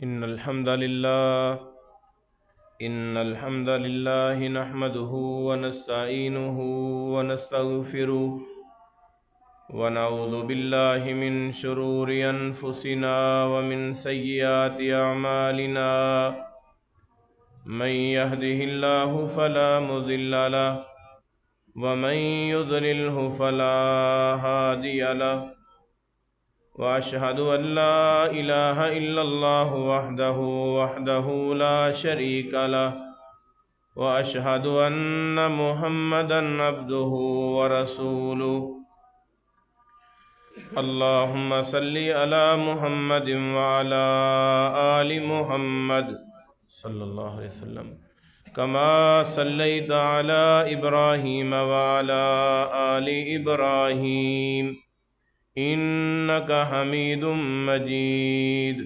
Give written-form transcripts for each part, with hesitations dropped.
إن الحمد لله نحمده ونستعينه ونستغفره ونعوذ بالله من شرور أنفسنا ومن سيئات أعمالنا. من يهده الله فلا مضل له ومن يضلله فلا هادي له، وأشهد أن لا إله إلا الله وحده لا شريك له، وأشهد أن محمدا عبده ورسوله. اللهم صل على محمد وعلى آل محمد صلى الله عليه وسلم كما صليت على إبراهيم وعلى آل إبراهيم إنك حميد مجيد.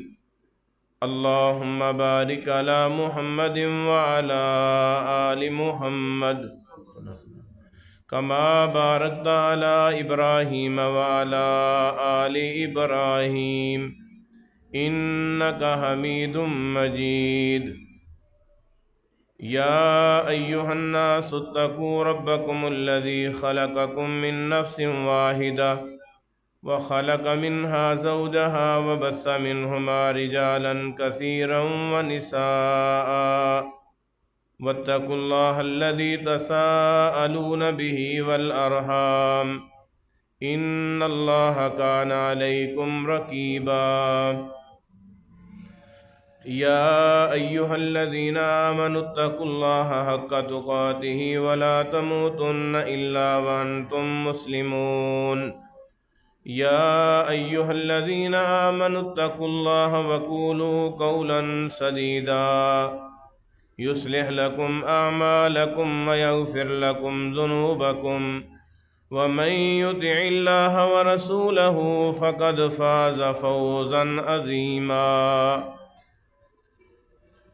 اللهم بارك على محمد وعلى آل محمد كما باركت على إبراهيم وعلى آل إبراهيم إنك حميد مجيد. يا أيها الناس اتقوا ربكم الذي خلقكم من نفس واحدة وخلق منها زوجها وبث منهما رجالا كثيرا ونساء، واتقوا الله الذي تساءلون به والأرحام إن الله كان عليكم رقيبا. يا أيها الذين آمنوا اتقوا الله حق تقاته ولا تموتن إلا وأنتم مسلمون. يا أيها الذين آمنوا اتقوا الله وقولوا قولا سديدا يصلح لكم أعمالكم ويغفر لكم ذنوبكم، ومن يطع الله ورسوله فقد فاز فوزا عظيما.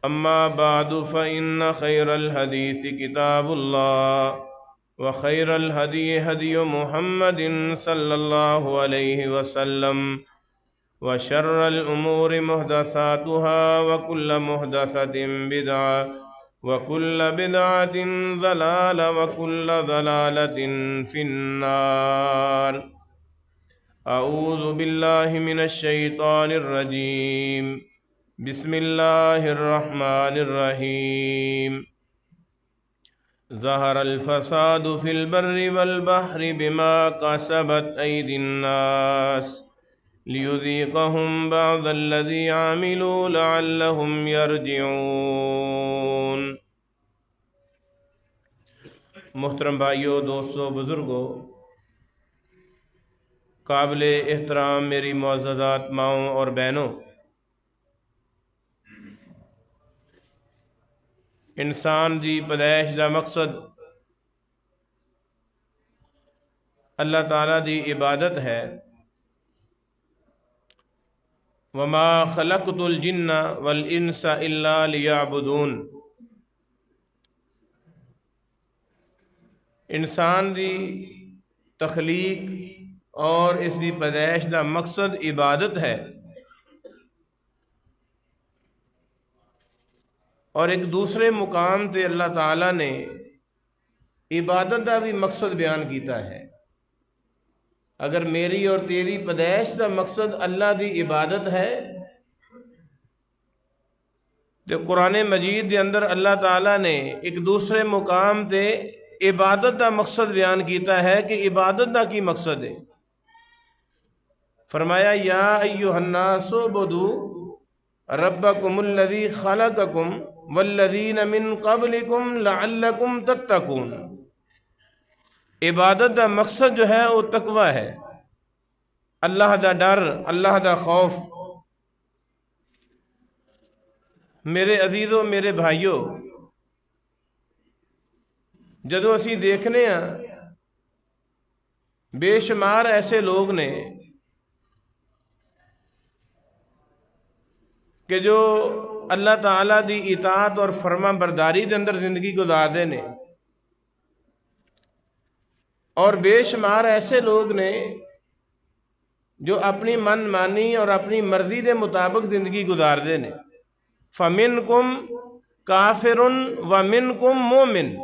أما بعد فإن خير الحديث كتاب الله، وخير الهدي هدي محمد صلى الله عليه وسلم، وشر الأمور محدثاتها وكل محدثة بدعة وكل بدعة ضلالة وكل ضلالة في النار. أعوذ بالله من الشيطان الرجيم. بسم الله الرحمن الرحيم. ظهر الفساد في البر والبحر بما كسبت أيدي الناس ليذيقهم بعض الذي عملوا لعلهم يرجعون. محترم بھائیو، دوستو، بزرگو، قابل احترام میری معززات ماؤں اور بہنوں، انسان دی پیدائش دا مقصد اللہ تعالیٰ دی عبادت ہے. وما خلقت الجن والانس الا لیعبدون. انسان دی تخلیق اور اس دی پیدائش دا مقصد عبادت ہے، اور ایک دوسرے مقام تے اللہ تعالیٰ نے عبادت دا بھی مقصد بیان کیتا ہے. اگر میری اور تیری پیدائش دا مقصد اللہ دی عبادت ہے تو قرآن مجید دے اندر اللہ تعالیٰ نے ایک دوسرے مقام تے عبادت دا مقصد بیان کیتا ہے کہ عبادت دا کی مقصد ہے. فرمایا یا ایھا الناس اعبدوا ربکم الذی خلقکم والذین من قبلکم لعلکم تتقون. عبادت دا مقصد جو ہے وہ تقوی ہے، اللہ دا ڈر، اللہ دا خوف. میرے عزیزوں، میرے بھائیوں، جدو اسی دیکھنے ہیں بے شمار ایسے لوگ نے کہ جو اللہ تعالیٰ دی اطاعت اور فرما برداری دے اندر زندگی گزارتے نے، اور بے شمار ایسے لوگ نے جو اپنی من مانی اور اپنی مرضی دے مطابق زندگی گزارتے ہیں. فمنکم کافر ومنکم مومن۔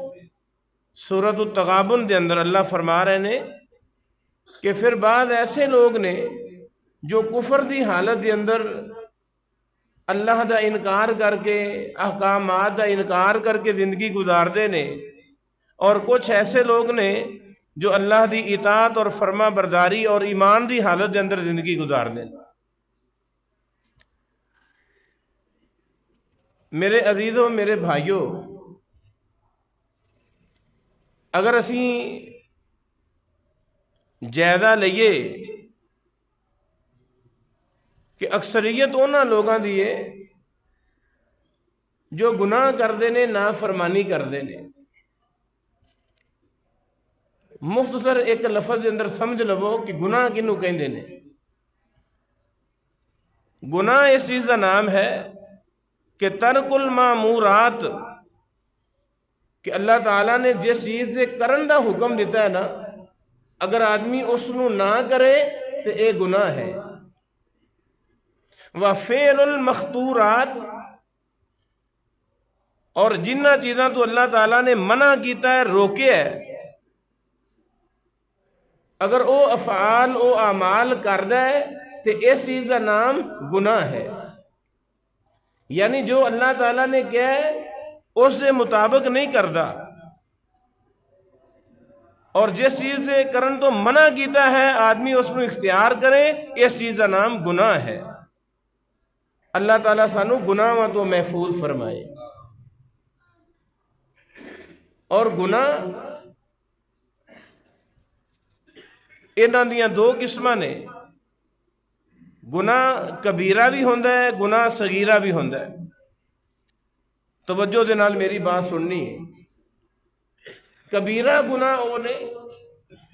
سورۃ التغابن دے اندر اللہ فرما رہے نے کہ پھر بعض ایسے لوگ نے جو کفر دی حالت دے اندر اللہ دا انکار کر کے احکامات دا انکار کر کے زندگی گزاردے نے، اور کچھ ایسے لوگ نے جو اللہ دی اطاعت اور فرما برداری اور ایمان دی حالت دے اندر زندگی گزاردے نے۔ میرے عزیزوں، میرے بھائیوں، اگر اسی جائزہ لئیے کہ اکثریت انہاں لوگاں دی ہے جو گناہ کردے نے، نافرمانی کردے نے۔ مختصر ایک لفظ دے اندر سمجھ لو کہ گناہ کنوں کہندے نے۔ گناہ اس چیز کا نام ہے کہ ترک المامورات، کہ اللہ تعالیٰ نے جس چیز سے کرن دا حکم دیتا ہے نا، اگر آدمی اس نو نہ کرے تو اے گناہ ہے۔ وَفِعْلُ الْمَخْطُورَاتِ، اور جنہ چیزاں تو اللہ تعالیٰ نے منع کیتا ہے، روکے ہے، اگر او افعال او اعمال کردہ ہے تو اس چیز کا نام گناہ ہے۔ یعنی جو اللہ تعالیٰ نے کیا ہے اس سے مطابق نہیں کردہ، اور جس چیز سے کرن تو منع کیتا ہے آدمی اس کو اختیار کرے، اس چیز کا نام گناہ ہے۔ اللہ تعالیٰ سانو گناہ تو محفوظ فرمائے۔ اور گناہ انہاں دیاں دو قسماں نے، گناہ کبیرہ بھی ہوندہ ہے، گناہ صغیرہ بھی ہوندہ ہے۔ توجہ دے نال میری بات سننی ہے۔ کبیرہ گناہ وہ نے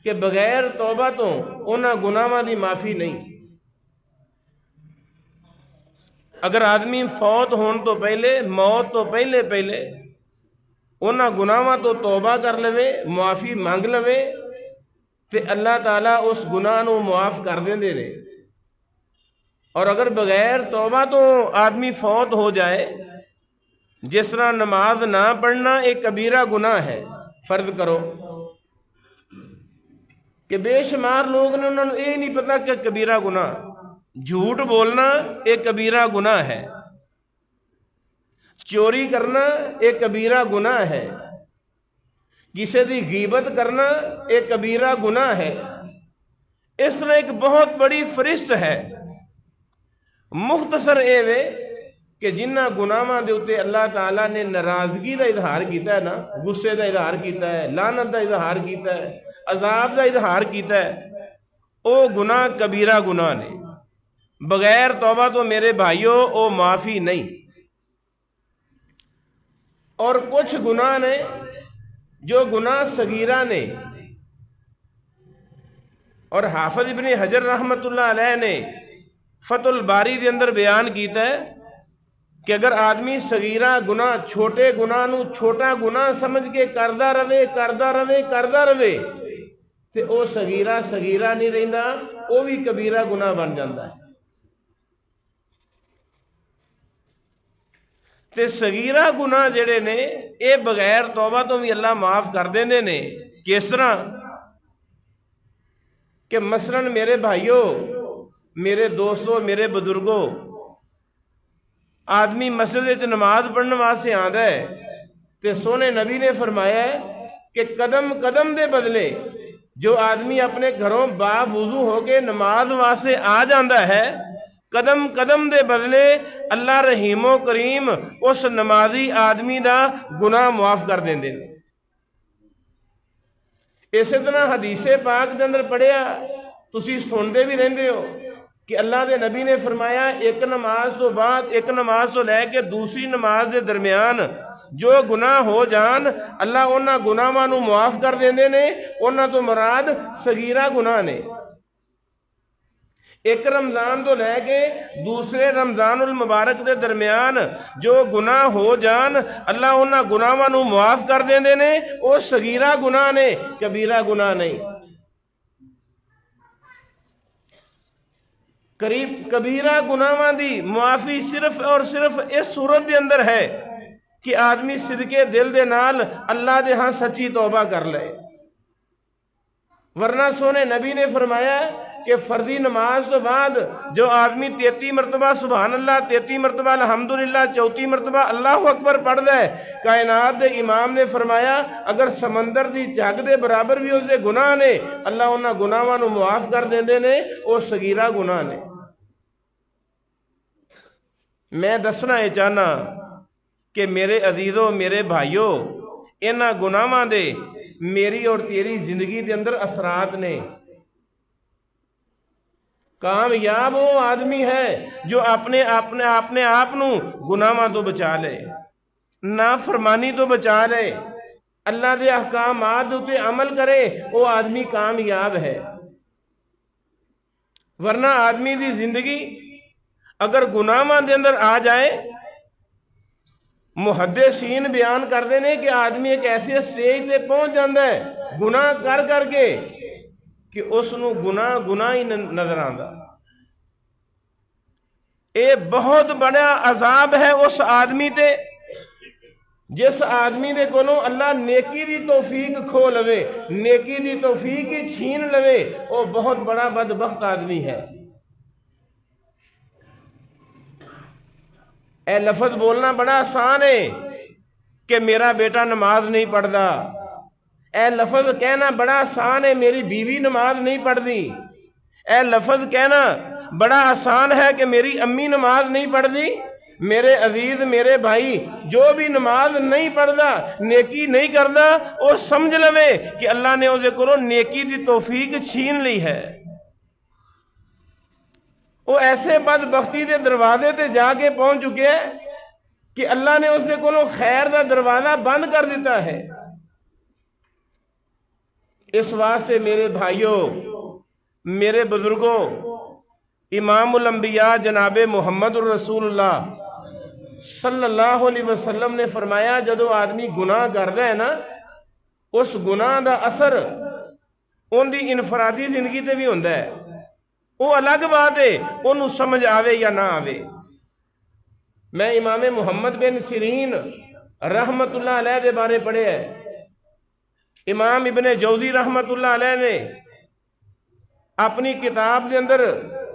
کہ بغیر توبہ تو انہاں گناہاں دی معافی نہیں۔ اگر آدمی فوت ہون تو پہلے، موت تو پہلے انہاں گناہاں تو توبہ کر لوے، معافی مانگ لوے، تے اللہ تعالیٰ اس گناہ نو معاف کر دیندے نے۔ اور اگر بغیر توبہ تو آدمی فوت ہو جائے، جس طرح نماز نہ پڑھنا ایک کبیرہ گناہ ہے۔ فرض کرو کہ بے شمار لوگ نے انہوں نے یہ نہیں پتا کہ کبیرہ گناہ، جھوٹ بولنا ایک کبیرہ گناہ ہے، چوری کرنا ایک کبیرہ گناہ ہے، کسی دی غیبت کرنا ایک کبیرہ گناہ ہے۔ اس طرح ایک بہت بڑی فہرست ہے۔ مختصر اے وے کہ جنہ گناہاں دے اوتے اللہ تعالیٰ نے ناراضگی دا اظہار کیتا ہے نا، غصے دا اظہار کیتا ہے، لعنت دا اظہار کیتا ہے، عذاب دا اظہار کیتا ہے، او گناہ کبیرہ گناہ نے۔ بغیر توبہ تو میرے بھائیوں او معافی نہیں۔ اور کچھ گناہ نے جو گناہ صغیرہ نے، اور حافظ ابن حجر رحمت اللہ علیہ نے فتح الباری دے اندر بیان کیتا ہے کہ اگر آدمی صغیرہ گناہ، چھوٹے گناہ نو چھوٹا گناہ سمجھ کے کردہ روے تے او صغیرہ نہیں رہندا، او بھی کبیرہ گناہ بن جاندہ ہے۔ تے صغیرہ گناہ جڑے نے اے بغیر توبہ تو بھی اللہ معاف کر دیندے نے۔ کس طرح کہ مثلاً میرے بھائیوں، میرے دوستوں، میرے بزرگوں، آدمی مسجد وچ نماز پڑھنے واسطے آندا ہے تے سونے نبی نے فرمایا ہے کہ قدم قدم دے بدلے جو آدمی اپنے گھروں با وضو ہو کے نماز واسطے آ جاندہ ہے، قدم قدم دے بدلے اللہ رحیم و کریم اس نمازی آدمی دا گناہ معاف کر دیندے نے۔ اسی طرح حدیث پاک دے اندر پڑھیا، تسی سندے بھی رہندے ہو کہ اللہ دے نبی نے فرمایا ایک نماز تو بعد، ایک نماز تو لے کے دوسری نماز دے درمیان جو گناہ ہو جان اللہ انہاں گناہاں نو معاف کر دیندے نے۔ انہاں تو مراد صغیرہ گناہ نے۔ ایک رمضان تو لے کے دوسرے رمضان المبارک دے درمیان جو گناہ ہو جان اللہ انہاں گناہاں نو معاف کر دیندے نے، وہ صغیرہ گناہ نے، کبیرہ گناہ نہیں۔ کبیرہ گناہاں دی معافی صرف اور صرف اس صورت دے اندر ہے کہ آدمی صدقے دل دے نال اللہ دے ہاں سچی توبہ کر لے، ورنہ سونے نبی نے فرمایا کہ فرضی نماز تو بعد جو آدمی 33 مرتبہ سبحان اللہ، 33 مرتبہ الحمدللہ، 34 مرتبہ اللہ اکبر پڑھ دے، کائنات دے امام نے فرمایا اگر سمندر دی جھگ دے برابر بھی اس دے گناہ نے، اللہ انہاں گناہاں نو معاف کر دیندے نے، وہ صغیرہ گناہ نے۔ میں دسنا یہ چاہنا کہ میرے عزیزوں، میرے بھائیوں، انہاں گناہاں دے میری اور تیری زندگی دے اندر اثرات نے۔ کامیاب وہ آدمی ہے جو اپنے آپ نو گناہاں تو بچا لے، نافرمانی تو بچا لے، اللہ دے احکامات تے عمل کرے، وہ آدمی کامیاب ہے۔ ورنہ آدمی دی زندگی اگر گناہاں دے اندر آ جائے، محدثین بیان کردے نے کہ آدمی ایک ایسے سٹیج تے پہنچ جاندہ ہے گناہ کر کر کے کہ اس نو گناہ ہی نظر آندا۔ اے بہت بڑا عذاب ہے اس آدمی تے جس آدمی دے کولوں اللہ نیکی دی توفیق کھو لوے، نیکی دی توفیق ہی چھین لوے، وہ بہت بڑا بدبخت آدمی ہے۔ اے لفظ بولنا بڑا آسان ہے کہ میرا بیٹا نماز نہیں پڑھتا، اے لفظ کہنا بڑا آسان ہے میری بیوی نماز نہیں پڑھتی، اے لفظ کہنا بڑا آسان ہے کہ میری امی نماز نہیں پڑھتی۔ میرے عزیز، میرے بھائی، جو بھی نماز نہیں پڑھتا، نیکی نہیں کرتا، وہ سمجھ لوے کہ اللہ نے اسے کرو نیکی دی توفیق چھین لی ہے۔ وہ ایسے بدبختی دے دروازے تے جا کے پہنچ چکے ہیں کہ اللہ نے اس کو خیر دا دروازہ بند کر دیتا ہے۔ اس واسطے میرے بھائیوں، میرے بزرگوں، امام الانبیاء جناب محمد الرسول اللہ صلی اللہ علیہ وسلم نے فرمایا جدو آدمی گناہ کرتا ہے نا، اس گناہ دا اثر ان دی انفرادی زندگی تے بھی ہوندہ ہے، وہ الگ بات ہے انہوں سمجھ آوے یا نہ آوے۔ میں امام محمد بن سیرین رحمت اللہ علیہ دے بارے پڑھے ہے، امام ابن جوزی رحمت اللہ علیہ نے اپنی کتاب دے اندر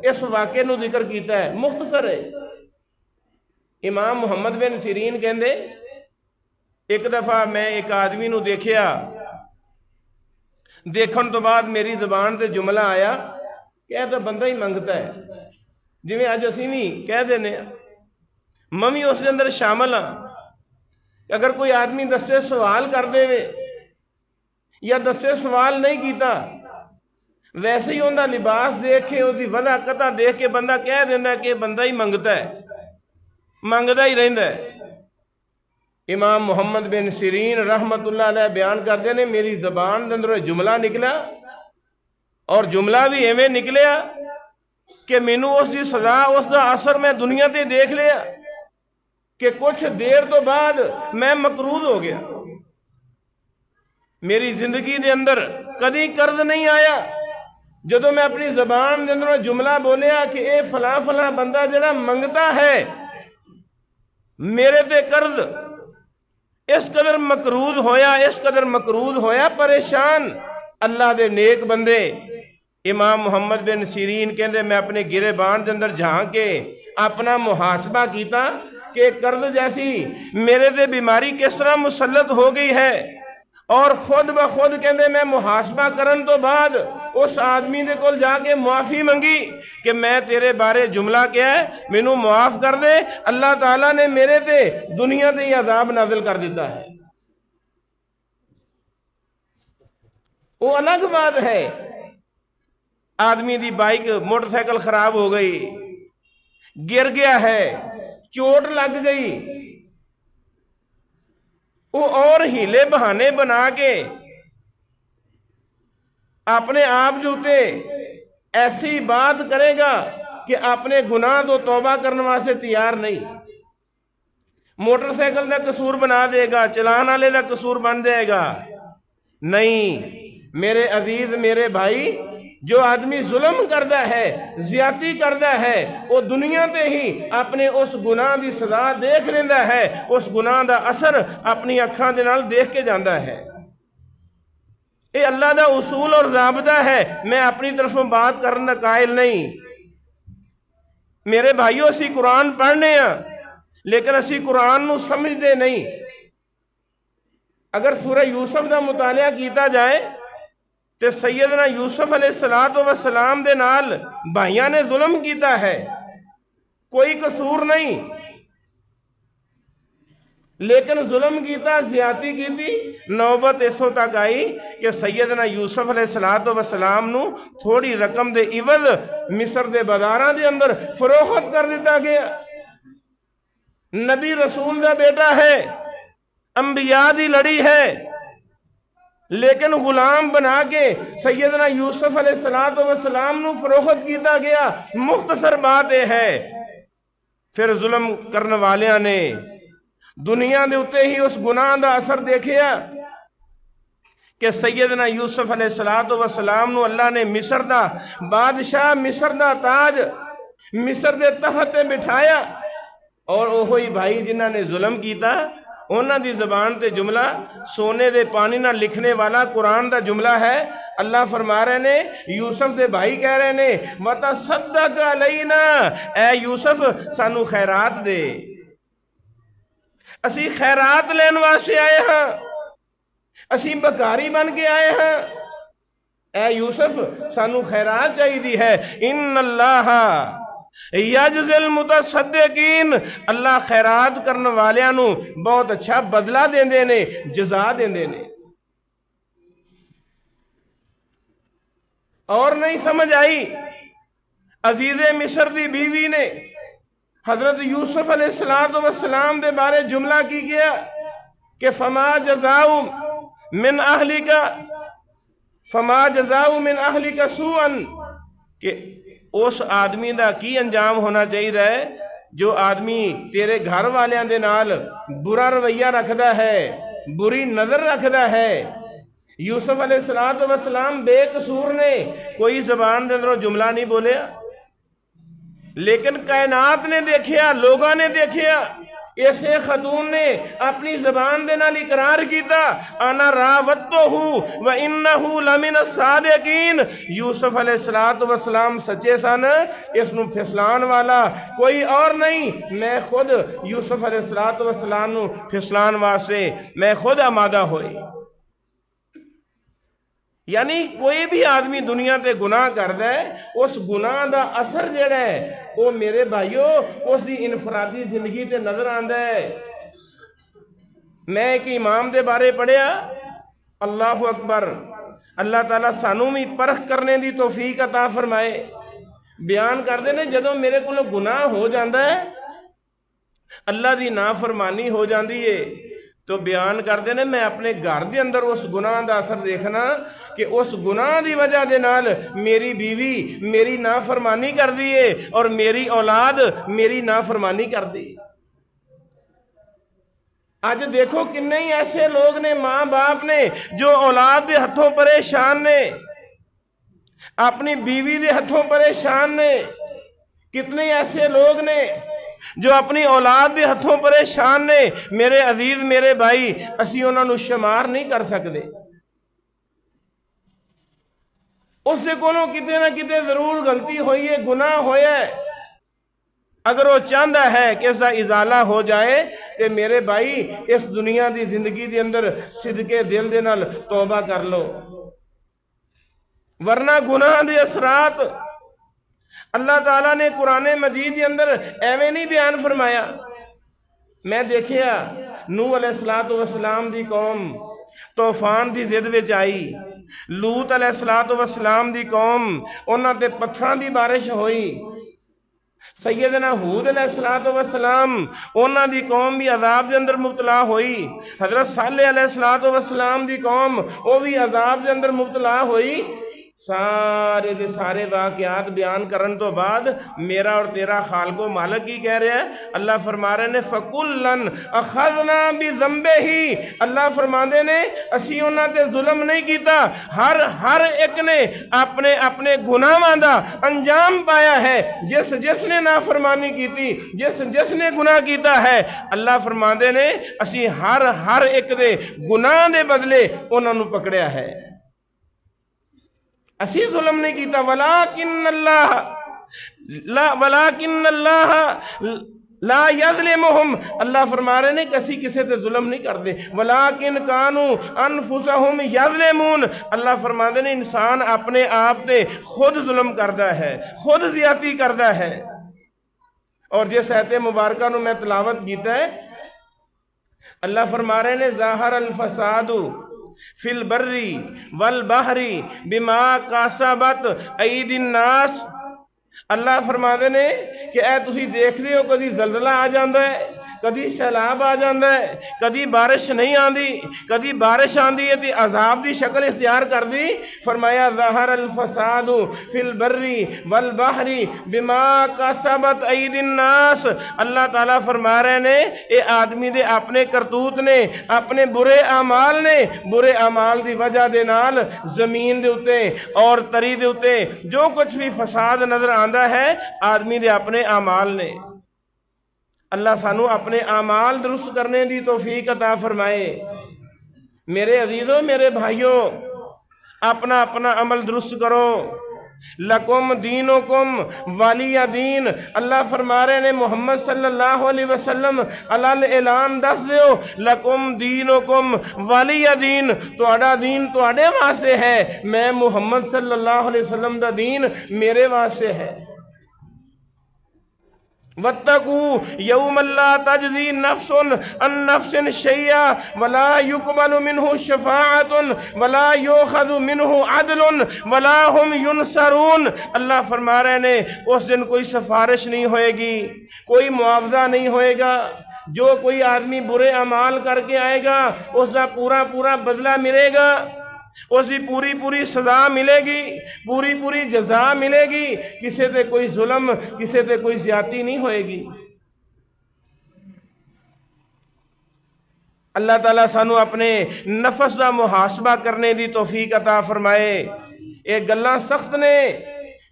اس واقعے نو ذکر کیتا ہے، مختصر ہے۔ امام محمد بن سیرین کہندے ایک دفعہ میں ایک آدمی نو دیکھیا، دیکھن تو بعد میری زبان تے جملہ آیا کہ تو بندہ ہی منگتا ہے، جی میں آج اسی نہیں کہہ دینے ممی اس کے اندر شامل ہاں۔ اگر کوئی آدمی دستے سوال کر دے وے یا دستے سوال نہیں کیتا، ویسے ہی اندھا لباس دیکھ کے اس کی وضع قطع دیکھ کے بندہ کہہ دینا کہ بندہ ہی منگتا ہے، منگتا ہی رہندا ہے۔ امام محمد بن سیرین رحمت اللہ علیہ بیان کر دینے میری زبان اندر جملہ نکلا، اور جملہ بھی ایویں نکلیا کہ مینوں اس دی سزا، اس دا اثر میں دنیا تے دیکھ لیا کہ کچھ دیر تو بعد میں مقروض ہو گیا۔ میری زندگی دے اندر کدی قرض نہیں آیا، جدو میں اپنی زبان دے اندر جملہ بولیا کہ اے فلاں فلاں بندہ جڑا منگتا ہے میرے تے قرض، اس قدر مقروض ہویا، اس قدر مقروض ہویا پریشان۔ اللہ دے نیک بندے امام محمد بن سیرین کہندے میں اپنے گریبان دے اندر جھانک کے اپنا محاسبہ کیتا کہ قرض جیسی میرے تے بیماری کس طرح مسلط ہو گئی ہے، اور خود بخود کہندے میں محاسبہ کرن تو بعد اس آدمی دے کول جا کے معافی منگی کہ میں تیرے بارے جملہ کیا ہے، مینوں معاف کر دے، اللہ تعالیٰ نے میرے تے دنیا تے ہی عذاب نازل کر دیتا ہے۔ وہ الگ بات ہے آدمی دی بائک موٹر سائیکل خراب ہو گئی، گر گیا ہے، چوٹ لگ گئی، وہ اور ہیلے بہانے بنا کے اپنے آپ جوتے ایسی بات کرے گا کہ اپنے گناہ تو توبہ کرنے واسطے تیار نہیں، موٹر سائیکل کا قصور بنا دے گا، چلان والے کا قصور بن جائے گا۔ نہیں میرے عزیز، میرے بھائی، جو آدمی ظلم کرتا ہے، زیادتی کرتا ہے، وہ دنیا تے ہی اپنے اس گناہ دی سزا دیکھ لیندہ ہے، اس گناہ دا اثر اپنی اکھاں دے نال دیکھ کے جاندا ہے۔ یہ اللہ دا اصول اور ضابطہ ہے، میں اپنی طرفوں بات کرنا قائل نہیں۔ میرے بھائیوں، اسی قرآن پڑھنے ہیں لیکن اسی قرآن نو سمجھتے نہیں۔ اگر سورہ یوسف دا مطالعہ کیتا جائے تو سیدنا یوسف علیہ السلام دے نال بھائیاں نے ظلم کیتا ہے، کوئی قصور نہیں، لیکن ظلم کیتا، زیادتی کیتی۔ نوبت اسوں تک آئی کہ سیدنا یوسف علیہ السلام نو تھوڑی رقم دے عوض مصر دے بازاراں دے اندر فروخت کر دیتا گیا۔ نبی رسول دا بیٹا ہے، انبیاء دی لڑی ہے، لیکن غلام بنا کے سیدنا یوسف علیہ السلام نو فروخت کیتا گیا۔ مختصر بات یہ ہے، پھر ظلم کرنے والیاں نے دنیا دے اتے ہی اس گناہ دا اثر دیکھیا کہ سیدنا یوسف علیہ السلام نو اللہ نے مصر دا بادشاہ، مصر دا تاج، مصر دے تخت تے بٹھایا، اور وہی بھائی جنہاں نے ظلم کیتا انہاں دی زبان تے جملہ سونے دے پانی نہ لکھنے والا قرآن دا جملہ ہے۔ اللہ فرما رہے نے، یوسف دے بھائی کہہ رہے نے وَتَصَدَّقَ عَلَيْنَا، اے یوسف سانو خیرات دے، اسی خیرات لین واسطے آئے ہاں، اسی بکاری بن کے آئے ہاں، اے یوسف سانو خیرات چاہی دی ہے۔ ان اللہ یجزی المتصدقین، اللہ خیرات کرنے والیاں نو بہت اچھا بدلہ دیندے نے، جزا دیندے نے۔ اور نہیں سمجھ آئی؟ عزیز مصر دی بیوی نے حضرت یوسف علیہ السلام دے بارے جملہ کی گیا کہ فما جزاء من اہلک، فما جزاء من اہلک سوءا، کہ اس آدمی دا کی انجام ہونا چاہیے جو آدمی تیرے گھر والیاں دے نال برا رویہ رکھدا ہے، بری نظر رکھدا ہے۔ یوسف علیہ السلام بے قصور نے، کوئی زبان دے اندروں جملہ نہیں بولیا، لیکن کائنات نے دیکھیا، لوگاں نے دیکھیا، ایسے خاتون نے اپنی زبان دے نال اقرار کیتا، انا راوتہ وانہ لمن الصادقین، یوسف علیہ السلام سچے سن، اس نو پھسلان والا کوئی اور نہیں، میں خود یوسف علیہ السلام نو پھسلان واسطے میں خود آمادہ ہوئی۔ یعنی کوئی بھی آدمی دنیا تے گناہ کردا ہے، اس گناہ دا اثر جڑا ہے وہ میرے بھائیو اس دی انفرادی زندگی تے نظر آندا ہے۔ میں ایک امام دے بارے پڑھیا، اللہ اکبر، اللہ تعالیٰ سانوں بھی پرخ کرنے دی توفیق عطا فرمائے۔ بیان کردے نے جدوں میرے کو گناہ ہو جاندا ہے، اللہ دی نافرمانی ہو جاندی ہے، تو بیان کردے نے میں اپنے گھر دے اندر اس گناہ دا اثر دیکھنا کہ اس گناہ دی وجہ دے نال میری بیوی میری نافرمانی کر دیئے اور میری اولاد میری نافرمانی کر دی۔ آج دیکھو کتنے ہی ایسے لوگ نے، ماں باپ نے جو اولاد دے ہتھوں پریشان نے، اپنی بیوی دے ہتھوں پریشان نے، کتنے ایسے لوگ نے جو اپنی اولاد دے ہتھوں پریشان نے۔ میرے عزیز، میرے بھائی، اسی انہاں نو شمار نہیں کر سکتے، اس سے کونوں کتے نہ کتے ضرور غلطی ہوئی ہے، گناہ ہویا ہے۔ اگر وہ چاہتا ہے کہ اس کا ازالہ ہو جائے تو میرے بھائی اس دنیا دی زندگی دے اندر صدقے دل دے نال توبہ کر لو، ورنہ گناہ دے اثرات اللہ تعالیٰ نے قرآن مجید کے اندر ایویں نہیں بیان فرمایا۔ میں دیکھیا نوح علیہ السلام دی قوم طوفان دی زد وچ آئی، لوط علیہ السلام دی قوم انہاں تے پتھراں دی بارش ہوئی، سیدنا ہود علیہ السلام انہاں دی قوم بھی عذاب دے اندر مبتلا ہوئی، حضرت صالح علیہ السلام دی قوم وہ بھی عذاب دے اندر مبتلا ہوئی۔ سارے دے سارے واقعات بیان کرن تو بعد میرا اور تیرا خالق و مالک کی کہہ رہے ہیں؟ اللہ فرما رہے نے فَكُلًّا أَخَذْنَا بِذَنبِهِ، اللہ فرما دے نے اسی انہاں تے ظلم نہیں کیتا، ہر ایک نے اپنے اپنے گناہاں دا انجام پایا ہے۔ جس نے نافرمانی کیتی، جس نے گناہ کیتا ہے، اللہ فرما دے نے اسی ہر ایک دے گناہ دے بدلے انہاں نو پکڑیا ہے، اسی ظلم نہیں کیتا۔ ولیکن اللہ لا یظلمہم، اللہ فرما رہے ہیں کہ اسی کسے تے ظلم نہیں کر دے۔ ولیکن کانوا انفسہم یظلمون، اللہ فرما دے انسان اپنے آپ تے خود ظلم کردا ہے، خود زیادتی کردا ہے۔ اور جس آیت مبارکہ نو میں تلاوت کیتا ہے، اللہ فرما رہے ہیں ظاہر الفساد فی البر والبحر بما کسبت ایدی الناس، اللہ فرما دے نے کہ اے تسی دیکھ رہے ہو کدی زلزلہ آ جاندا ہے، کدی سیلاب آ جاندا ہے، کدی بارش نہیں آندی، کدی بارش آندی ہے تے عذاب دی شکل اختیار کر دی۔ فرمایا ظاہر الفساد فی البر والبحر بما کسبت ایدی الناس، اللہ تعالیٰ فرما رہے نے اے آدمی دے اپنے کرتوت نے، اپنے برے اعمال دی وجہ دے نال زمین دے اتے اور تری دے اتے جو کچھ بھی فساد نظر آندا ہے آدمی دے اپنے اعمال نے۔ اللہ سانو اپنے اعمال درست کرنے دی توفیق عطا فرمائے۔ میرے عزیزوں، میرے بھائیوں، اپنا عمل درست کرو۔ لکم دینکم ولی دین، اللہ فرما رہے نے محمد صلی اللہ علیہ وسلم علال اعلان دس دیو لکم دینکم ولی دین، تہاڈا دین تہاڈے واسطے ہے، میں محمد صلی اللہ علیہ وسلم دا دین میرے واسطے ہے۔ وَاتَّقُوا يَوْمًا لَا تَجْزِي نَفْسٌ عَن نَفْسٍ شَيْئًا وَلَا يُقْبَلُ مِنْهُ شَفَاعَةٌ وَلَا يُؤْخَذُ مِنْهُ عَدْلٌ وَلَا هُمْ يُنصَرُونَ، اللہ فرما رہے نے اس دن کوئی سفارش نہیں ہوئے گی، کوئی معاوضہ نہیں ہوئے گا۔ جو کوئی آدمی برے اعمال کر کے آئے گا اس کا پورا بدلہ ملے گا، اس کی پوری سزا ملے گی، پوری جزا ملے گی، کسی تے کوئی ظلم، کسی تے کوئی زیادتی نہیں ہوئے گی۔ اللہ تعالیٰ سانو اپنے نفس کا محاسبہ کرنے دی توفیق عطا فرمائے۔ یہ گلاں سخت نے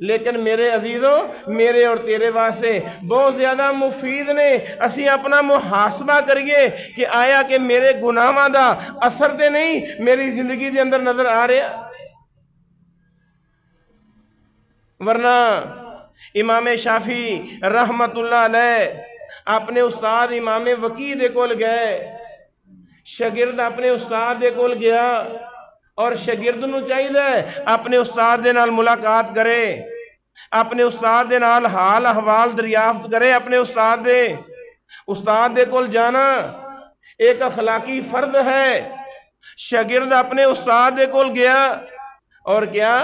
لیکن میرے عزیزوں، میرے اور تیرے واسطے بہت زیادہ مفید نے۔ اسی اپنا محاسبہ کریے کہ آیا کہ میرے گناہاں دا اثر تے نہیں میری زندگی دے اندر نظر آ رہا، ورنہ امام شافعی رحمت اللہ علیہ اپنے استاد امام وکیع دے کول گئے، شاگرد اپنے استاد دے کول گیا اور شاگرد نو چاہیے اپنے استاد دے نال ملاقات کرے، اپنے استاد دے نال حال احوال دریافت کرے۔ اپنے استاد دے کول جانا ایک اخلاقی فرض ہے۔ شاگرد اپنے استاد دے کول گیا اور کیا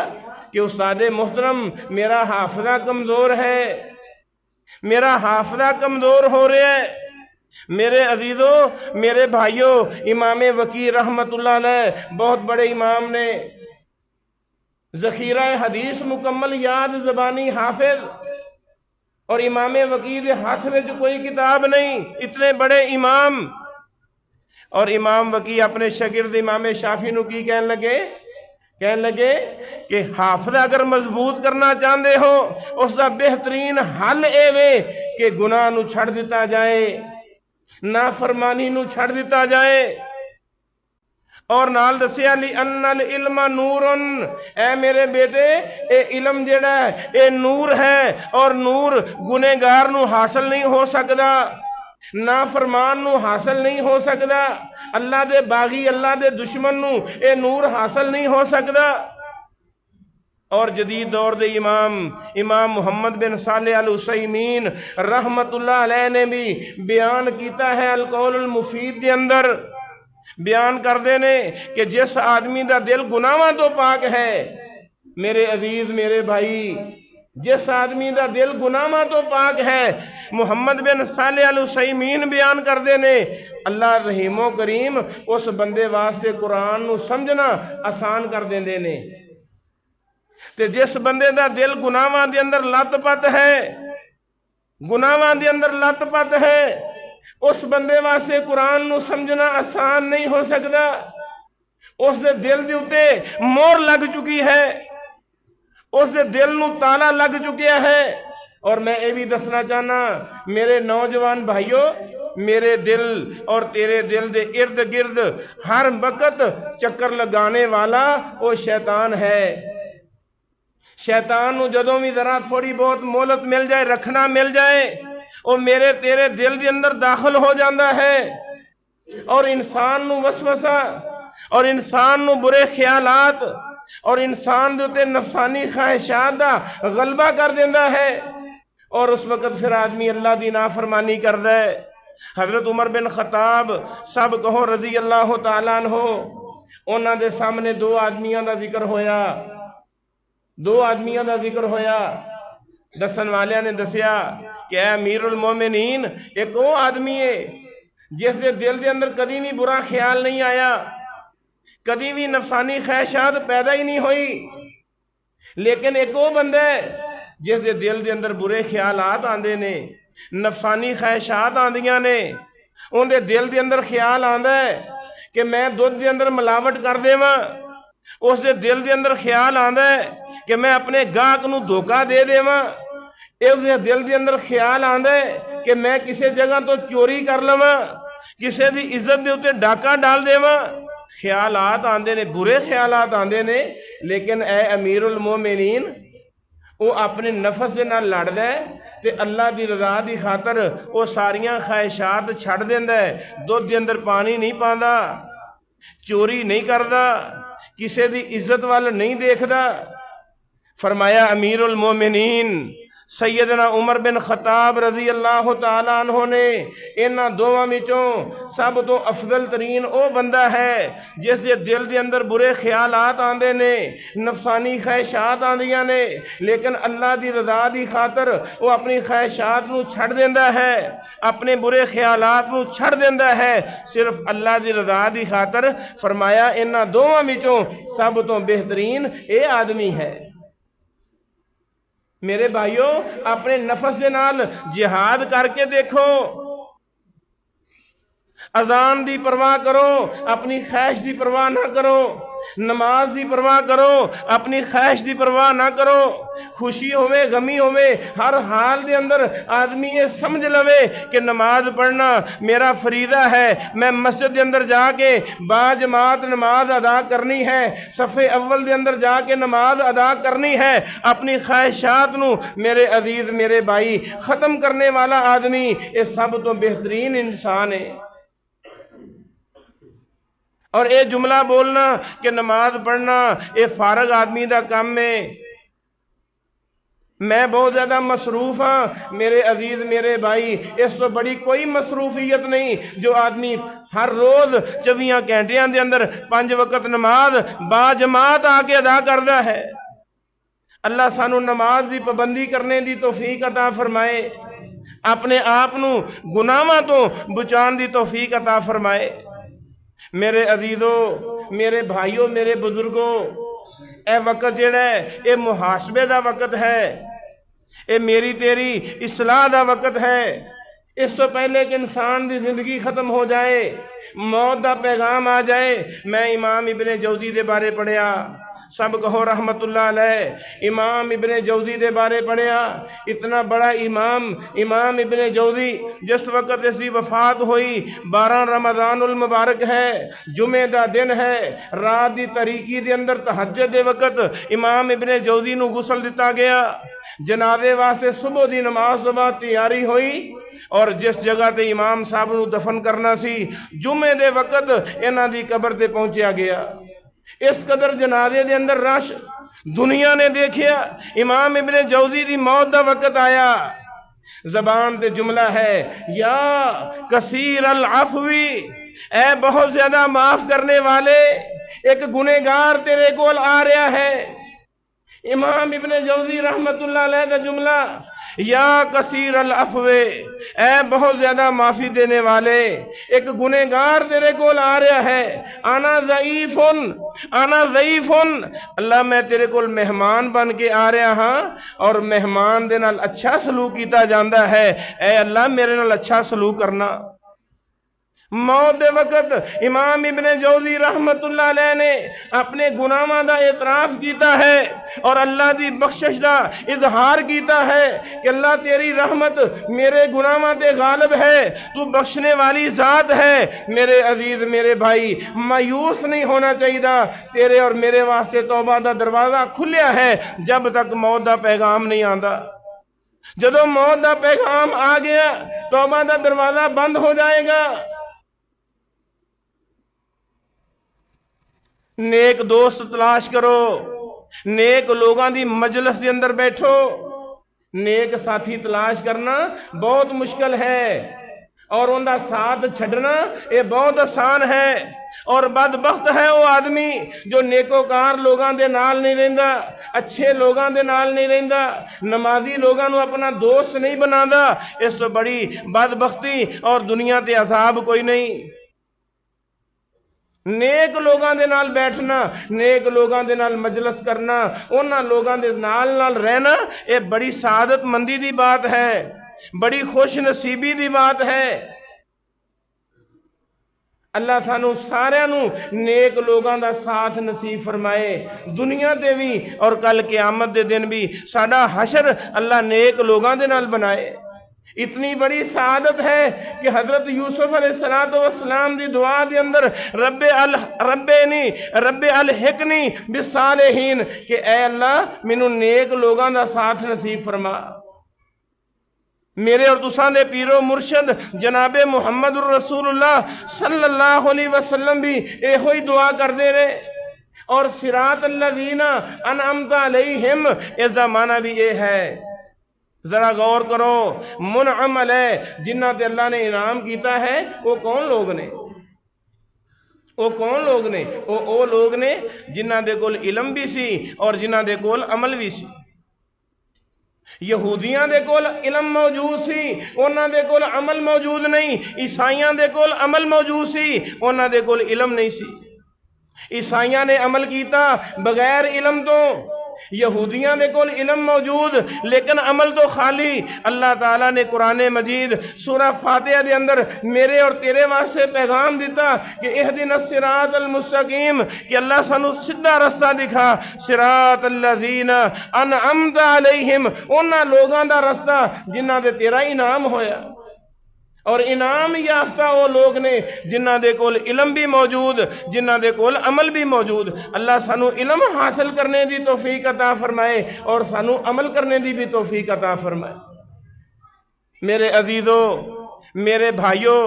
کہ استاد محترم میرا حافظہ کمزور ہے، میرا حافظہ کمزور ہو رہا ہے۔ میرے عزیزوں، میرے بھائیوں، امام وکیع رحمت اللہ علیہ بہت بڑے امام نے، ذخیرہ حدیث مکمل یاد زبانی حافظ، اور امام وکیع دے ہاتھ میں کوئی کتاب نہیں، اتنے بڑے امام۔ اور امام وکیع اپنے شاگرد امام شافعی نو کی کہنے لگے کہ حافظہ اگر مضبوط کرنا چاہتے ہو اس کا بہترین حل اے کہ گناہ نو چھڑ دیتا جائے، نافرمانی نو چھڑ دیتا جائے۔ اور نال دسیا لِأَنَّ الْعِلْمَ نُورٌ، اے میرے بیٹے اے علم جڑا ہے اے نور ہے، اور نور گنہگار نو حاصل نہیں ہو سکدا، نافرمان نو حاصل نہیں ہو سکدا، اللہ دے باغی، اللہ دے دشمن نو اے نور حاصل نہیں ہو سکدا۔ اور جدید دور دے امام محمد بن صالح العثیمین رحمت اللہ علیہ نے بھی بیان کیتا ہے القول المفید دے اندر، بیان کر دینے کہ جس آدمی دا دل گناہاں تو پاک ہے، میرے عزیز میرے بھائی، جس آدمی دا دل گناہاں تو پاک ہے، محمد بن صالح العثیمین بیان کر دینے اللہ رحیم و کریم اس بندے واسطے قرآن نو سمجھنا آسان کر دینے۔ تے جس بندے دا دل گناہاں دے اندر لت پت ہے، گناہاں دے اندر لت پت ہے، اس بندے واسطے قرآن نو سمجھنا آسان نہیں ہو سکتا۔ اس دے دل دے اتے مور لگ چکی ہے، اس دے دل نو تالا لگ چکیا ہے۔ اور میں یہ بھی دسنا چاہنا میرے نوجوان بھائیوں، میرے دل اور تیرے دل دے ارد گرد ہر وقت چکر لگانے والا وہ شیطان ہے۔ شیطان نو جدوں بھی ذرا تھوڑی بہت مہلت مل جائے، رکھنا مل جائے، وہ میرے تیرے دل دے اندر داخل ہو جاندہ ہے، اور انسان نو وسوسہ اور انسان نو برے خیالات اور انسان دے تے نفسانی خواہشات دا غلبہ کر دیندہ ہے، اور اس وقت پھر آدمی اللہ دی نافرمانی کر دے۔ حضرت عمر بن خطاب سب کہو رضی اللہ تعالیٰ عنہ، انہاں دے سامنے دو آدمیاں دا ذکر ہویا، دو آدمیاں دا ذکر ہویا۔ دسن والیاں نے دسیا کہ اے امیر المومنین، ایک وہ آدمی ہے جس دے دل دے اندر کدی بھی برا خیال نہیں آیا، کدی بھی نفسانی خواہشات پیدا ہی نہیں ہوئی، لیکن ایک وہ بندہ ہے جس دے دل دے اندر برے خیالات آندے نے، نفسانی خواہشات آندیاں نے، ان دے دل دے اندر خیال آندا ہے کہ میں دودھ دے اندر ملاوٹ کر دے ماں، اس دے دل دے اندر خیال آندا ہے کہ میں اپنے گاہک نو دھوکہ دے دے ماں، اس دے دل دے اندر خیال آندا ہے کہ میں کسی جگہ تو چوری کر لواں، کسی دی عزت دے اتے ڈاکہ ڈال دے ماں۔ خیالات آندے نے، برے خیالات آندے نے، لیکن اے امیر المومنین، وہ اپنے نفس سے نہ لڑ دے تے اللہ دی رضا دی خاطر وہ ساریاں خواہشات چھڑ دیندہ ہے، دودھ دے اندر پانی نہیں پاندا، چوری نہیں کردا، کسی دی عزت وال نہیں دیکھدا۔ فرمایا امیر المومنین سیدنا عمر بن خطاب رضی اللہ تعالیٰ عنہ نے انہاں دوواں وچوں سب تو افضل ترین او بندہ ہے جس دے دل دے اندر برے خیالات آندے نے، نفسانی خواہشات آندیاں نے، لیکن اللہ دی رضا دی خاطر وہ اپنی خواہشات نو چھڑ دیندہ ہے، اپنے برے خیالات نو چھڑ دیندہ ہے، صرف اللہ دی رضا دی خاطر۔ فرمایا انہاں دوواں وچوں سب تو بہترین اے آدمی ہے۔ میرے بھائیوں، اپنے نفس دے نال جہاد کر کے دیکھو، اذان دی پرواہ کرو، اپنی خواہش دی پرواہ نہ کرو، نماز دی پرواہ کرو، اپنی خواہش دی پرواہ نہ کرو، خوشی ہوئے غمی ہوئے ہر حال دے اندر آدمی یہ سمجھ لوے کہ نماز پڑھنا میرا فریضہ ہے، میں مسجد دے اندر جا کے با جماعت نماز ادا کرنی ہے، صف اول دے اندر جا کے نماز ادا کرنی ہے۔ اپنی خواہشات نو میرے عزیز میرے بھائی ختم کرنے والا آدمی یہ سب تو بہترین انسان ہے۔ اور اے جملہ بولنا کہ نماز پڑھنا اے فارغ آدمی دا کام ہے، میں بہت زیادہ مصروف ہاں، میرے عزیز میرے بھائی اس تو بڑی کوئی مصروفیت نہیں جو آدمی ہر روز 24 گھنٹیاں دے اندر 5 وقت نماز با جماعت آ کے ادا کردا ہے۔ اللہ سانو نماز دی پابندی کرنے دی توفیق عطا فرمائے، اپنے آپ نو گناہاں تو بچان دی توفیق عطا فرمائے۔ میرے عزیزوں، میرے بھائیوں، میرے بزرگوں، اے وقت جڑا ہے اے محاسبے دا وقت ہے، اے میری تیری اصلاح دا وقت ہے۔ اس تو پہلے کہ انسان دی زندگی ختم ہو جائے، موت دا پیغام آ جائے، میں امام ابن جوزی دے بارے پڑھیا، سب کہو رحمت اللہ علیہ، امام ابن جوزی دے بارے پڑھیا، اتنا بڑا امام ابن جوزی جس وقت اس دی وفات ہوئی 12 رمضان المبارک ہے، جمعہ دا دن ہے، رات دی تاریکی دے اندر تہجد دے وقت امام ابن جوزی نو غسل دتا گیا، جنازے واسطے صبح دی نماز کے بعد تیاری ہوئی، اور جس جگہ تے امام صاحب نو دفن کرنا سی جمعے دے وقت انہاں دی قبر تے پہنچیا گیا۔ اس قدر جنازے دے اندر رش دنیا نے دیکھیا، امام ابن جوزی دی موت دا وقت آیا، زبان تے جملہ ہے یا کثیر العفوی، اے بہت زیادہ معاف کرنے والے، ایک گنہگار تیرے کول آ رہا ہے، امام ابن جوزی رحمت اللہ علیہ کا جملہ، یا کثیر العفو، اے بہت زیادہ معافی دینے والے، ایک گنہگار تیرے کول آ رہا ہے، انا ضعیف، اللہ میں تیرے کول مہمان بن کے آ رہا ہاں، اور مہمان دے نال اچھا سلوک کیتا جاندہ ہے، اے اللہ میرے نال اچھا سلوک کرنا۔ موت دے وقت امام ابن جوزی رحمت اللہ علیہ نے اپنے گناہاں دا اعتراف کیتا ہے اور اللہ دی بخشش دا اظہار کیتا ہے کہ اللہ تیری رحمت میرے گناہاں تے غالب ہے، تو بخشنے والی ذات ہے۔ میرے عزیز میرے بھائی، مایوس نہیں ہونا چاہیے، تیرے اور میرے واسطے توبہ دا دروازہ کھلیا ہے جب تک موت دا پیغام نہیں آندا۔ جدوں موت دا پیغام آ گیا توبہ دا دروازہ بند ہو جائے گا۔ نیک دوست تلاش کرو، نیک لوگاں دی مجلس دے اندر بیٹھو۔ نیک ساتھی تلاش کرنا بہت مشکل ہے اور ان دا ساتھ چھڑنا یہ بہت آسان ہے، اور بدبخت ہے وہ آدمی جو نیکوکار لوگاں دے نال نہیں رہندا، اچھے لوگاں دے نال نہیں رہندا، نمازی لوگاں نو اپنا دوست نہیں بنادا۔ اس تو بڑی بدبختی اور دنیا تے عذاب کوئی نہیں۔ نیک لوگاں دے نال بیٹھنا، نیک لوگاں دے نال مجلس کرنا، انہاں لوگاں دے نال رہنا، یہ بڑی سعادت مندی دی بات ہے، بڑی خوش نصیبی دی بات ہے۔ اللہ سانو سارے نو نیک لوگاں دا ساتھ نصیب فرمائے، دنیا دے بھی اور کل قیامت دے دن بھی ساڈا حشر اللہ نیک لوگاں دے نال بنائے۔ اتنی بڑی سعادت ہے کہ حضرت یوسف علیہ السلام دی دعا دے اندر رب الحقنی بالصالحین، کہ اے اللہ مینوں نیک لوگاں دا ساتھ نصیب فرما۔ میرے اور تساں دے پیرو مرشد جناب محمد الرسول اللہ صلی اللہ علیہ وسلم بھی اے ہوئی دعا کر دے رہے، اور صراط الذین انعمت علیہم اس دا معنی بھی یہ ہے۔ ذرا غور کرو، منعم علیہ جنہ تے اللہ نے انعام کیتا ہے وہ کون لوگ نے؟ وہ کون لوگ نے؟ وہ لوگ نے جنہ دے کول علم بھی سی اور جنہ دے کول عمل بھی سی۔ یہودیاں دے کول علم موجود سی، انہاں دے کول عمل موجود نہیں۔ عیسائیاں دے کول عمل موجود سی، انہاں دے کول علم نہیں سی۔ عیسائیاں نے عمل کیتا بغیر علم تو، یہودیاں دے کول علم موجود لیکن عمل تو خالی۔ اللہ تعالیٰ نے قرآن مجید سورہ فاتحہ دے اندر میرے اور تیرے واسطے پیغام دیتا کہ اہدنا الصراط المستقیم، کہ اللہ سانو سیدھا رستہ دکھا، صراط الذین انعمت علیہم، انہاں لوگاں دا رستہ جنہاں دے تیرا انعام ہویا۔ اور انعام یافتہ وہ لوگ نے جنہ دے کول علم بھی موجود، جنہ دے کول عمل بھی موجود۔ اللہ سانو علم حاصل کرنے دی توفیق عطا فرمائے اور سانو عمل کرنے دی بھی توفیق عطا فرمائے۔ میرے عزیزو، میرے بھائیو،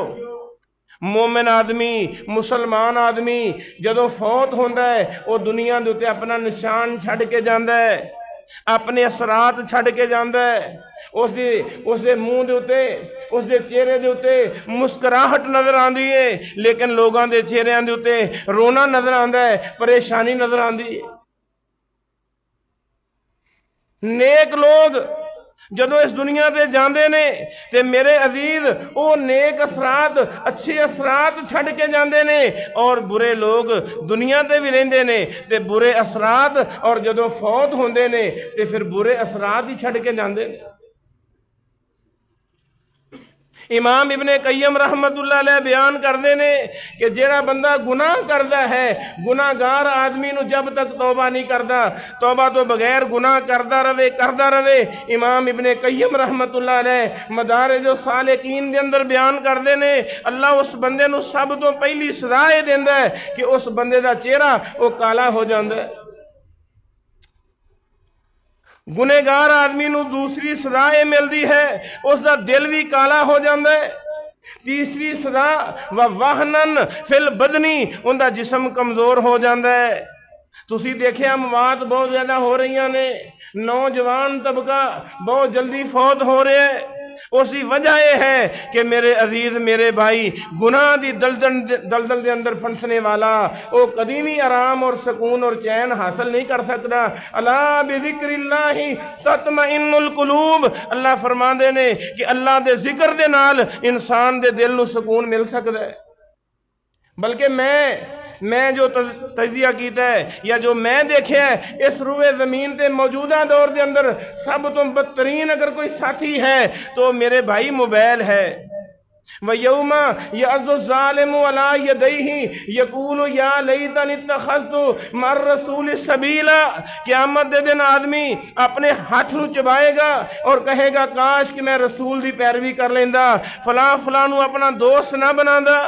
مومن آدمی، مسلمان آدمی جدو فوت ہوندا ہے وہ دنیا دے اتے اپنا نشان چھڑ کے جاندا ہے، اپنے اثرات چھڑ کے جاندا ہے۔ اس دے منہ دے اتے، اس دے چہرے دے اتے مسکراہٹ نظر آندی ہے، لیکن لوگاں دے چہریاں دے اتے رونا نظر آندا ہے، پریشانی نظر آندی ہے۔ نیک لوگ جدو اس دنیا تے جاندے نے تے میرے عزیز وہ نیک اثرات، اچھے اثرات چھڑ کے جاندے نے، اور برے لوگ دنیا تے بھی رہندے نے تے برے اثرات، اور جدو فوت ہوندے نے تے پھر برے اثرات ہی چھڑ کے جاندے نے۔ امام ابن قیم رحمت اللہ علیہ بیان کردے نے کہ جیڑا بندہ گناہ کردہ ہے، گناہگار آدمی نو جب تک توبہ نہیں کردہ، توبہ تو بغیر گناہ کردہ رہے۔ امام ابن قیم رحمت اللہ علیہ مدارج السالکین دے اندر بیان کردے نے اللہ اس بندے نو سب تو پہلی سزا یہ دیندا ہے کہ اس بندے دا چہرہ وہ کالا ہو جاندا ہے۔ گنہگار آدمی نو دوسری سزا یہ ملتی ہے اس دا دل بھی کالا ہو جاندہ ہے۔ تیسری سزا وَوَحْنًا فِي الْبَدْنِ، ان دا جسم کمزور ہو جاندہ ہے۔ تسی دیکھے اموات بہت زیادہ ہو رہی ہیں نے، نوجوان طبقہ بہت جلدی فوت ہو رہے ہیں۔ اسی وجہ یہ ہے کہ میرے عزیز میرے بھائی گناہ دی دلدل دے اندر پھنسنے والا وہ قدیمی آرام اور سکون اور چین حاصل نہیں کر سکتا۔ الا بذکر اللہ تطمئن القلوب، اللہ فرما دے نے کہ اللہ دے ذکر دے نال انسان دے دل نو سکون مل سکتا ہے۔ بلکہ میں جو تجزیہ کیتا ہے یا جو میں دیکھا ہے اس روئے زمین تے موجودہ دور دے اندر سب تو بدترین اگر کوئی ساتھی ہے تو میرے بھائی موبائل ہے۔ وَيَوْمَ يَعَضُّ الظَّالِمُ عَلَىٰ يَدَيْهِ يَقُولُ يَا لَيْتَنِي اتَّخَذْتُ مَعَ الرَّسُولِ سَبِيلًا، قیامت دے دن آدمی اپنے ہاتھ نو چبائے گا اور کہے گا کاش کہ میں رسول دی پیروی کر لیندا، فلاں نو اپنا دوست نہ بناندا۔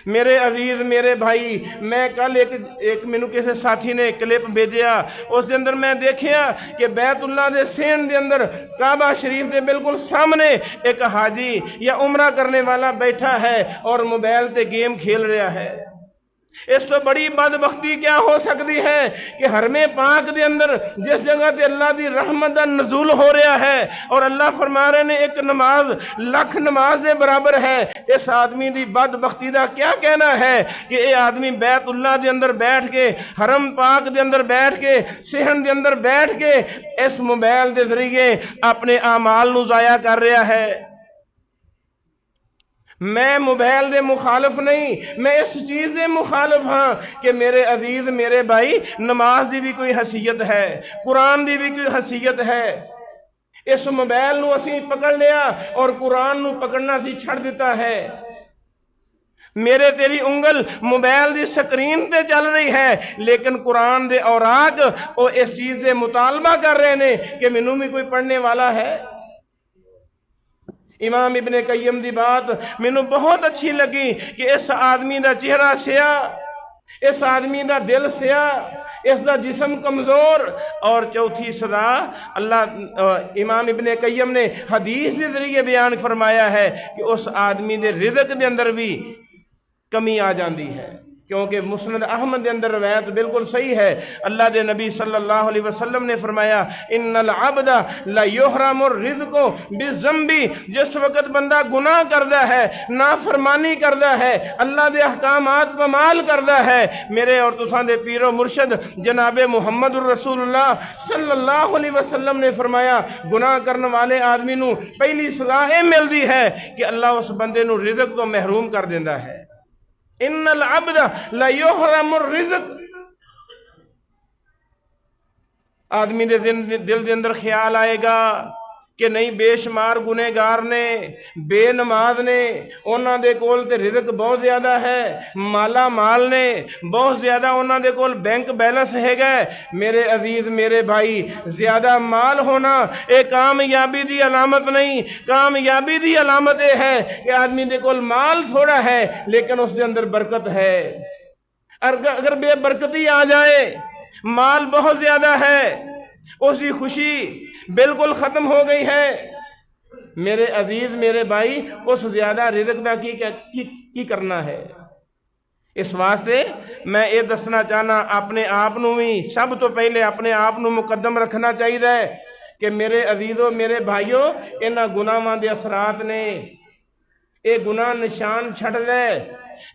میرے عزیز میرے بھائی میں کل ایک مینوں کسی ساتھی نے کلپ بھیجیا، اس دے اندر میں دیکھیا کہ بیت اللہ دے سین دے اندر کعبہ شریف دے بالکل سامنے ایک حاجی یا عمرہ کرنے والا بیٹھا ہے اور موبائل تے گیم کھیل رہا ہے۔ اس تو بڑی بدبختی کیا ہو سکتی ہے کہ حرم پاک دے اندر جس جگہ تے اللہ دی رحمت دا نزول ہو رہا ہے اور اللہ فرما رہے نے ایک نماز لکھ نماز دے برابر ہے، اس آدمی دی بدبختی دا کیا کہنا ہے کہ اے آدمی بیت اللہ دے اندر بیٹھ کے حرم پاک دے اندر بیٹھ کے صحن دے اندر بیٹھ کے اس موبائل دے ذریعے اپنے اعمال نو ضائع کر رہا ہے۔ میں موبائل دے مخالف نہیں، میں اس چیز دے مخالف ہاں کہ میرے عزیز میرے بھائی نماز دی بھی کوئی حیثیت ہے، قرآن دی بھی کوئی حیثیت ہے۔ اس موبائل نو اسی پکڑ لیا اور قرآن نو پکڑنا سی چھڑ دیتا ہے۔ میرے تیری انگل موبائل دی سکرین تے چل رہی ہے لیکن قرآن دے اوراق وہ اس چیز دے مطالبہ کر رہے نے کہ مینوں بھی کوئی پڑھنے والا ہے۔ امام ابن قیم دی بات مینوں بہت اچھی لگی کہ اس آدمی دا چہرہ سیاہ، اس آدمی دا دل سیاہ، اس دا جسم کمزور، اور چوتھی سزا امام ابن قیم نے حدیث کے ذریعے بیان فرمایا ہے کہ اس آدمی دے رزق دے اندر بھی کمی آ جاندی ہے، کیونکہ مسند احمد دے اندر روایت بالکل صحیح ہے۔ اللہ دے نبی صلی اللہ علیہ وسلم نے فرمایا ان العبد لا یحرم الرزق بالذنب، جس وقت بندہ گناہ کردا ہے، نافرمانی کردا ہے، اللہ دے احکامات پامال کردا ہے، میرے اور تساں دے پیر و مرشد جناب محمد الرسول اللہ صلی اللہ علیہ وسلم نے فرمایا گناہ کرنے والے آدمی نو پہلی سزا یہ ملدی ہے کہ اللہ اس بندے نو رزق تو محروم کر دیندا ہے۔ ان العبد لا یحرم الرزق، آدمی دے دل دے اندر خیال آئے گا کہ نہیں بے شمار گنہگار نے، بے نماز نے، انہاں دے کول تے رزق بہت زیادہ ہے، مالا مال نے بہت زیادہ، انہاں دے کول بینک بیلنس ہے گئے۔ میرے عزیز میرے بھائی زیادہ مال ہونا ایک کامیابی دی علامت نہیں، کامیابی دی علامت یہ ہے کہ آدمی دے کول مال تھوڑا ہے لیکن اس دے اندر برکت ہے۔ اگر بے برکتی آ جائے، مال بہت زیادہ ہے، اس کی خوشی بالکل ختم ہو گئی ہے۔ میرے عزیز میرے بھائی اس زیادہ رزق دا کی کرنا ہے؟ اس واسطے میں یہ دسنا چاہنا اپنے آپ نو بھی سب تو پہلے اپنے آپ نو مقدم رکھنا چاہیے کہ میرے عزیزوں میرے بھائیوں انہاں گناہاں دے اثرات نے، اے گناہ نشان چھڑ دے،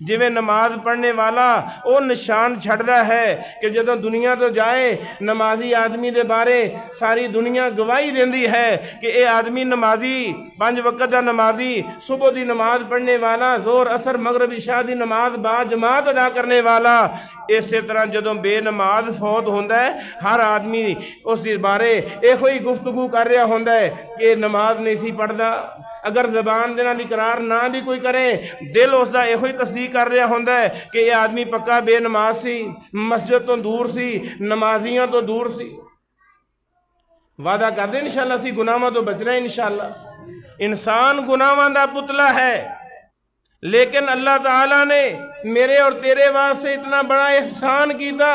جویں نماز پڑھنے والا وہ نشان چھڑدا ہے کہ جدوں دنیا تو جائے نمازی آدمی دے بارے ساری دنیا گواہی دیندی ہے کہ اے آدمی نمازی، 5 وقت دا نمازی، صبح دی نماز پڑھنے والا، ظہر عصر مغرب عشاء دی نماز با جماعت ادا کرنے والا۔ اسی طرح جدوں بے نماز فوت ہوندا ہے ہر آدمی اس دے بارے ایہو ہی گفتگو کر رہا ہوندا ہے کہ نماز نہیں سی پڑھدا۔ اگر زبان دے نال اقرار نہ بھی کوئی کرے، دل اس دا ایہو ہی تصدیق کر رہا ہوندا ہے کہ یہ آدمی پکا بے نماز سی، مسجد تو دور سی، نمازیاں تو دور سی۔ وعدہ کر دے انشاءاللہ سی گناہاں تو بچنا ہے انشاءاللہ۔ انسان گناہاں دا پتلا ہے، لیکن اللہ تعالیٰ نے میرے اور تیرے واسطے اتنا بڑا احسان کیتا۔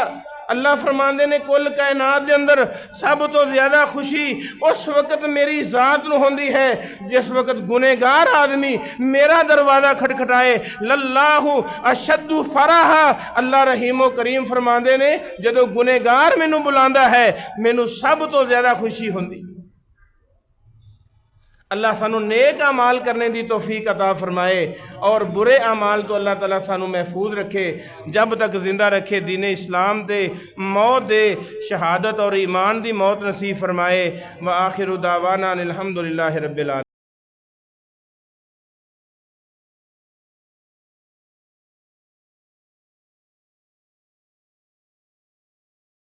اللہ فرماندے نے کل کائنات دے اندر سب تو زیادہ خوشی اس وقت میری ذات نو ہوندی ہے جس وقت گنہگار آدمی میرا دروازہ کھٹکھٹائے۔ للہ اشد فرحا، اللہ رحیم و کریم فرماندے نے جدو گنہگار مینوں بلاندا ہے مینوں سب تو زیادہ خوشی ہوندی۔ اللہ سانو نیک اعمال کرنے دی توفیق عطا فرمائے اور برے اعمال تو اللہ تعالیٰ سانو محفوظ رکھے، جب تک زندہ رکھے دین اسلام دے موت دے شہادت اور ایمان دی موت نصیب فرمائے۔ وآخر دعوانا الحمدللہ رب العالمین۔